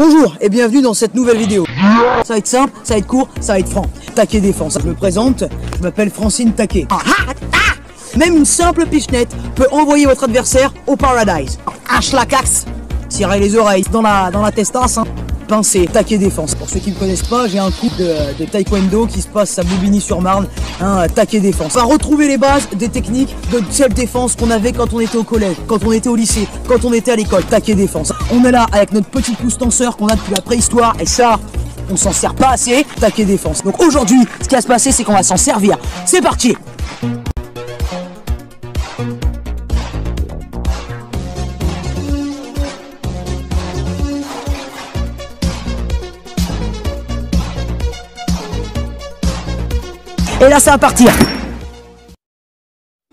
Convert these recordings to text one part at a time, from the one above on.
Bonjour et bienvenue dans cette nouvelle vidéo. Ça va être simple, ça va être court, ça va être franc. Taquet défense. Je me présente, je m'appelle Francine Taquet. Même une simple pichenette peut envoyer votre adversaire au paradise. Hache la caxe, tirez les oreilles dans la testasse. Pincé, taquet défense. Pour ceux qui ne me connaissent pas, j'ai un cours de taekwondo qui se passe à Bobigny-sur-Marne, taquet défense. On va retrouver les bases des techniques de self-défense qu'on avait quand on était au collège, quand on était au lycée, quand on était à l'école, taquet défense. On est là avec notre petit pouce tenseur qu'on a depuis la préhistoire et ça, on s'en sert pas assez, taquet défense. Donc aujourd'hui, ce qui va se passer, c'est qu'on va s'en servir. C'est parti! Et là, ça va partir.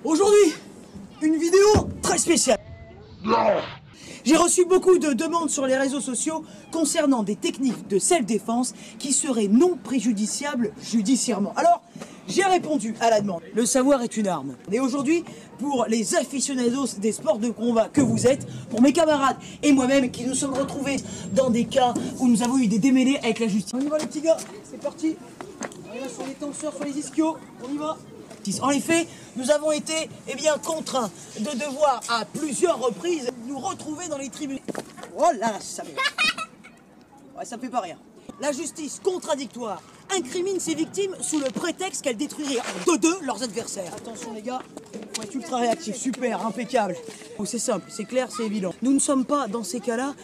Aujourd'hui, une vidéo très spéciale. J'ai reçu beaucoup de demandes sur les réseaux sociaux concernant des techniques de self-défense qui seraient non préjudiciables judiciairement. Alors, j'ai répondu à la demande. Le savoir est une arme. Et aujourd'hui, pour les aficionados des sports de combat que vous êtes, pour mes camarades et moi-même qui nous sommes retrouvés dans des cas où nous avons eu des démêlés avec la justice. On y va les petits gars, c'est parti. On y va sur les tenseurs, sur les ischios, on y va. En effet, nous avons été contraints de devoir à plusieurs reprises nous retrouver dans les tribunaux. Oh là, ça me... Ouais, ça me fait pas rien. La justice contradictoire incrimine ses victimes sous le prétexte qu'elles détruiraient de deux leurs adversaires. Attention les gars, faut être ultra réactif, super, impeccable. Oh, c'est simple, c'est clair, c'est évident. Nous ne sommes pas dans ces cas-là,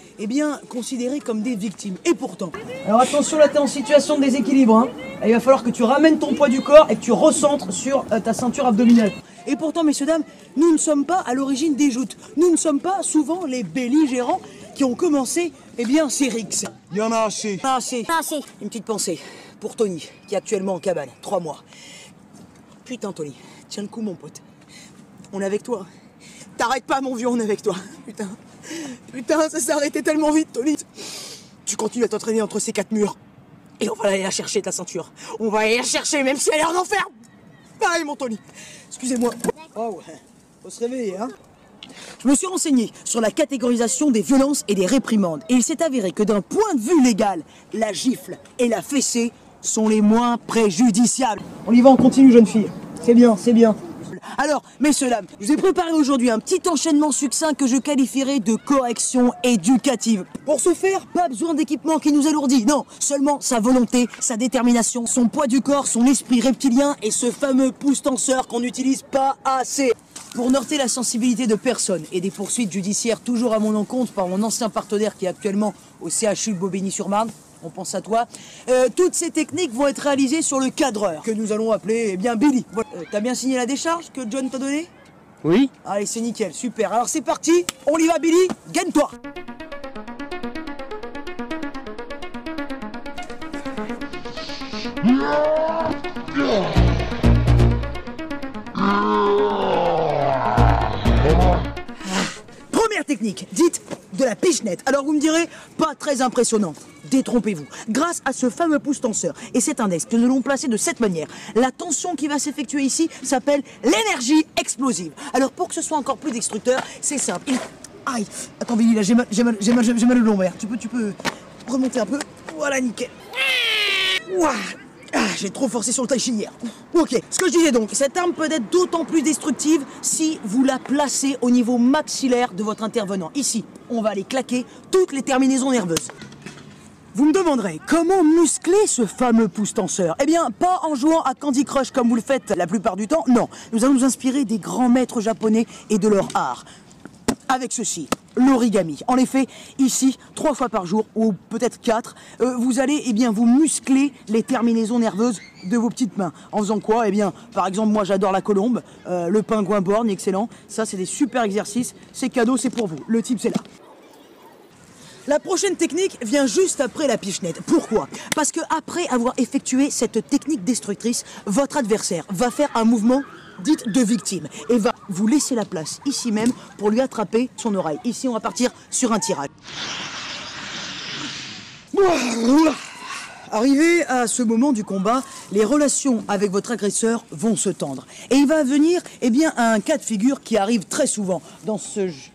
considérés comme des victimes. Et pourtant. Alors attention, là t'es en situation de déséquilibre. Hein. Il va falloir que tu ramènes ton poids du corps et que tu recentres sur ta ceinture abdominale. Et pourtant, messieurs, dames, nous ne sommes pas à l'origine des joutes. Nous ne sommes pas souvent les belligérants qui ont commencé, ces rixes. Il y en a assez. Une petite pensée pour Tony, qui est actuellement en cabane, 3 mois. Putain, Tony, tiens le coup, mon pote. On est avec toi. T'arrêtes pas, mon vieux, on est avec toi. Putain, ça s'est arrêté tellement vite, Tony. Tu continues à t'entraîner entre ces 4 murs. Et on va aller la chercher, ta ceinture. On va aller la chercher, même si elle est en enfer. Pareil, mon Tony. Excusez-moi. Oh ouais, faut se réveiller, hein. Je me suis renseigné sur la catégorisation des violences et des réprimandes. Et il s'est avéré que d'un point de vue légal, la gifle et la fessée sont les moins préjudiciables. On y va, on continue, jeune fille. C'est bien, c'est bien. Alors, messieurs, dames, je vous ai préparé aujourd'hui un petit enchaînement succinct que je qualifierais de correction éducative. Pour ce faire, pas besoin d'équipement qui nous alourdit, non, seulement sa volonté, sa détermination, son poids du corps, son esprit reptilien et ce fameux pouce tenseur qu'on n'utilise pas assez. Pour heurter la sensibilité de personnes et des poursuites judiciaires toujours à mon encontre par mon ancien partenaire qui est actuellement au CHU de Bobigny-sur-Marne, on pense à toi. Toutes ces techniques vont être réalisées sur le cadreur, que nous allons appeler Billy. T'as bien signé la décharge que John t'a donnée? Oui. Allez, c'est nickel, super. Alors c'est parti, on y va Billy, gagne-toi. Première technique, dite de la pichenette. Alors vous me direz, pas très impressionnante. Détrompez-vous. Grâce à ce fameux pouce tenseur et cet index que nous allons placer de cette manière, la tension qui va s'effectuer ici s'appelle l'énergie explosive. Alors pour que ce soit encore plus destructeur, c'est simple. Aïe, attends Billy, là j'ai mal au lombaire. Tu peux remonter un peu. Voilà, nickel. Ouah. J'ai trop forcé sur le tai chi hier. Ok, ce que je disais donc, cette arme peut être d'autant plus destructive si vous la placez au niveau maxillaire de votre intervenant. Ici, on va aller claquer toutes les terminaisons nerveuses. Vous me demanderez, comment muscler ce fameux pouce tenseur? Eh bien, pas en jouant à Candy Crush comme vous le faites la plupart du temps, non. Nous allons nous inspirer des grands maîtres japonais et de leur art. Avec ceci, l'origami. En effet, ici, 3 fois par jour, ou peut-être 4, vous allez vous muscler les terminaisons nerveuses de vos petites mains. En faisant quoi? Par exemple, moi j'adore la colombe, le pingouin borgne, excellent. Ça, c'est des super exercices. C'est cadeau, c'est pour vous. Le type, c'est là. La prochaine technique vient juste après la pichenette. Pourquoi? Parce que après avoir effectué cette technique destructrice, votre adversaire va faire un mouvement dit de victime et va vous laisser la place ici même pour lui attraper son oreille. Ici, on va partir sur un tirage. Arrivé à ce moment du combat, les relations avec votre agresseur vont se tendre. Et il va venir un cas de figure qui arrive très souvent dans ce jeu.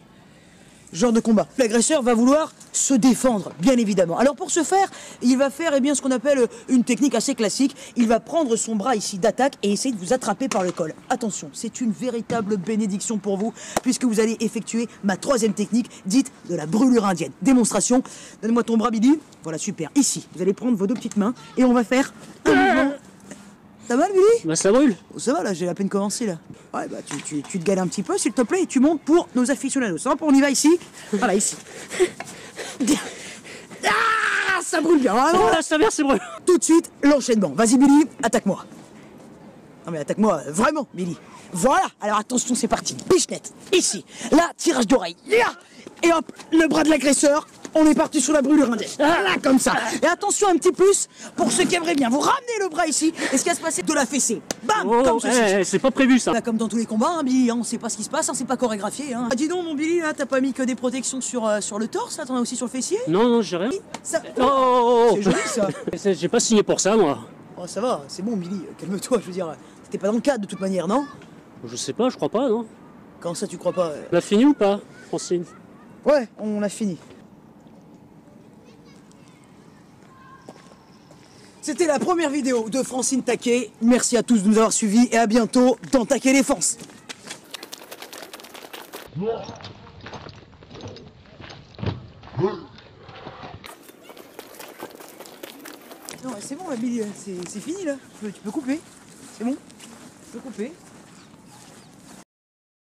genre de combat. L'agresseur va vouloir se défendre, bien évidemment. Alors pour ce faire, il va faire eh bien, ce qu'on appelle une technique assez classique. Il va prendre son bras ici d'attaque et essayer de vous attraper par le col. Attention, c'est une véritable bénédiction pour vous, puisque vous allez effectuer ma troisième technique, dite de la brûlure indienne. Démonstration. Donne-moi ton bras, Billy. Voilà, super. Ici, vous allez prendre vos deux petites mains et on va faire un mouvement. Ça va, Billy? Bah ça brûle. Oh, ça va, là, j'ai à peine commencé, là. Ouais, bah, tu te gales un petit peu, s'il te plaît, et tu montes pour nos aficionados. On y va ici. Voilà, ici. Ah, ça brûle bien, vraiment. Oh là, ça mère, c'est brûle. Tout de suite, l'enchaînement. Vas-y, Billy, attaque-moi. Non, mais attaque-moi, vraiment, Billy. Voilà, alors attention, c'est parti. Pichenette, ici. Là, tirage d'oreille. Là. Et hop, le bras de l'agresseur. On est parti sur la brûlure indienne. Là, comme ça. Et attention, un petit plus, pour ceux qui aimeraient bien. Vous ramenez le bras ici, et ce qui va se passer de la fessée. Bam, Oh, comme ceci. c'est pas prévu ça. Là, comme dans tous les combats, hein, Billy, hein, on sait pas ce qui se passe, hein, c'est pas chorégraphié. Hein. Ah, dis donc, mon Billy, là, t'as pas mis que des protections sur le torse, là, t'en as aussi sur le fessier? Non, j'ai rien. Ça... Oh, C'est joli, ça. J'ai pas signé pour ça, moi. Oh, ça va, c'est bon, Billy, calme-toi, je veux dire, t'étais pas dans le cadre de toute manière, non? Je sais pas, je crois pas, non. Comment ça, tu crois pas? On a fini ou pas, Francine? Ouais, on a fini. C'était la première vidéo de Francine Taquet. Merci à tous de nous avoir suivis et à bientôt dans Taquet Défense. Non, c'est bon, la Billy, c'est fini là. Tu peux couper. C'est bon? Tu peux couper.